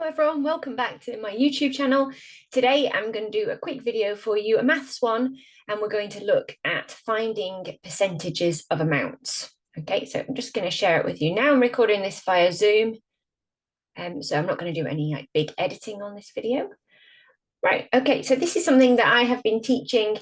Hello everyone, welcome back to my YouTube channel. Today I'm going to do a quick video for you, a maths one, and we're going to look at finding percentages of amounts. Okay, so I'm just going to share it with you now. I'm recording this via Zoom, so I'm not going to do any big editing on this video. Right, okay, so this is something that I have been teaching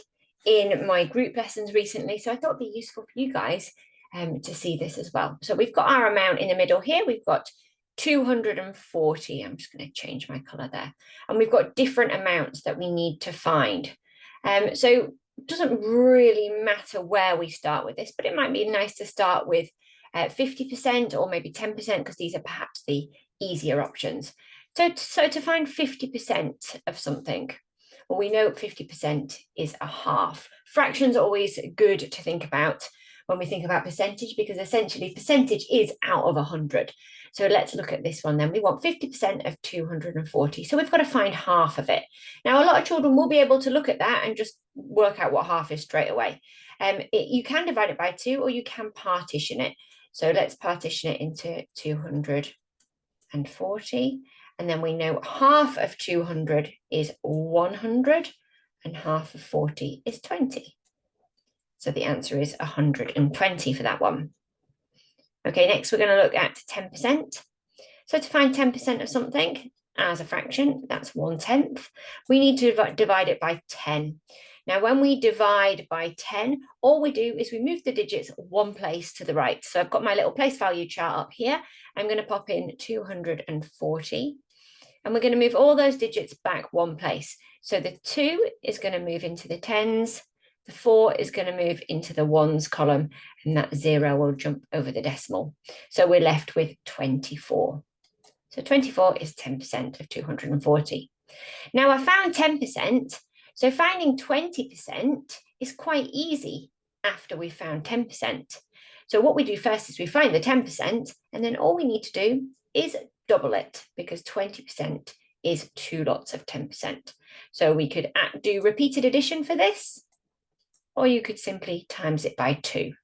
in my group lessons recently, so I thought it'd be useful for you guys to see this as well. So we've got our amount in the middle here. We've got 240. I'm just going to change my color there. And we've got different amounts that we need to find. So it doesn't really matter where we start with this, but it might be nice to start with 50% or maybe 10% because these are perhaps the easier options. So to find 50% of something, well, we know 50% is a half. Fractions are always good to think about when we think about percentage, because essentially percentage is out of 100. So let's look at this one then. We want 50% of 240. So we've got to find half of it. Now, a lot of children will be able to look at that and just work out what half is straight away. You can divide it by 2 or you can partition it. So let's partition it into 240. And then we know half of 200 is 100 and half of 40 is 20. So the answer is 120 for that one. Okay, next we're going to look at 10%. So to find 10% of something as a fraction, that's 1/10. We need to divide it by 10. Now, when we divide by 10, all we do is we move the digits one place to the right. So I've got my little place value chart up here. I'm going to pop in 240. And we're going to move all those digits back one place. So the 2 is going to move into the tens. The 4 is going to move into the ones column, and that 0 will jump over the decimal. So we're left with 24. So 24 is 10% of 240. Now I found 10%, so finding 20% is quite easy after we found 10%. So what we do first is we find the 10%, and then all we need to do is double it, because 20% is 2 lots of 10%. So we could do repeated addition for this, or you could simply times it by 2.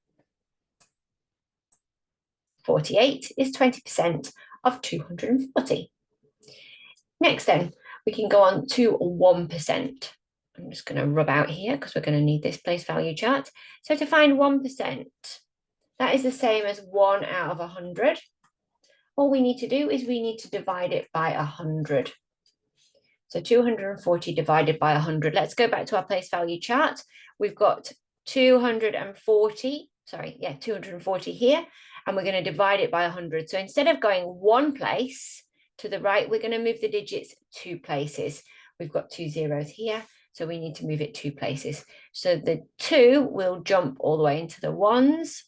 48 is 20% of 240. Next then, we can go on to 1%. I'm just going to rub out here because we're going to need this place value chart. So to find 1%, that is the same as 1 out of 100. All we need to do is we need to divide it by 100. So 240 divided by 100. Let's go back to our place value chart. We've got 240 here, and we're going to divide it by 100. So instead of going one place to the right, we're going to move the digits 2 places. We've got 2 zeros here, so we need to move it 2 places. So the 2 will jump all the way into the ones,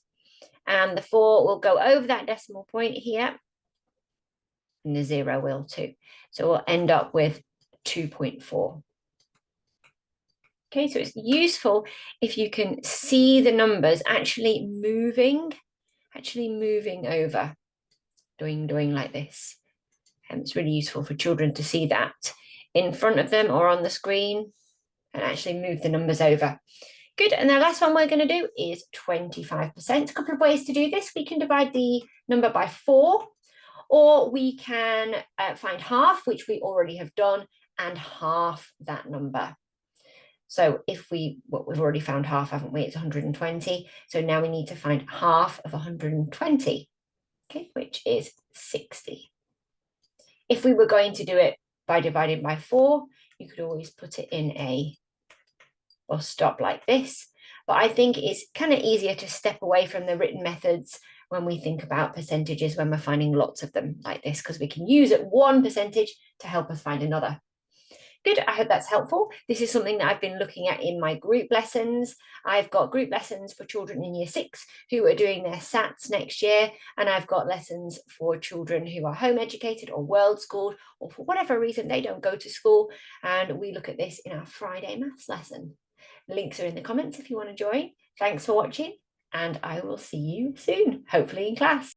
and the 4 will go over that decimal point here, and the 0 will too. So we'll end up with 2.4. Okay, so it's useful if you can see the numbers actually moving over, doing like this. And it's really useful for children to see that in front of them or on the screen and actually move the numbers over. Good, and the last one we're going to do is 25%. A couple of ways to do this. We can divide the number by 4, or we can find half, which we already have done, and half that number. So we've already found half, haven't we? It's 120. So now we need to find half of 120, okay, which is 60. If we were going to do it by dividing by 4, you could always put it in a bus stop like this. But I think it's kind of easier to step away from the written methods when we think about percentages, when we're finding lots of them like this, because we can use one percentage to help us find another. Good, I hope that's helpful. This is something that I've been looking at in my group lessons. I've got group lessons for children in year 6 who are doing their SATs next year, and I've got lessons for children who are home educated or world schooled, or for whatever reason they don't go to school, and we look at this in our Friday maths lesson. Links are in the comments if you want to join. Thanks for watching, and I will see you soon, hopefully in class.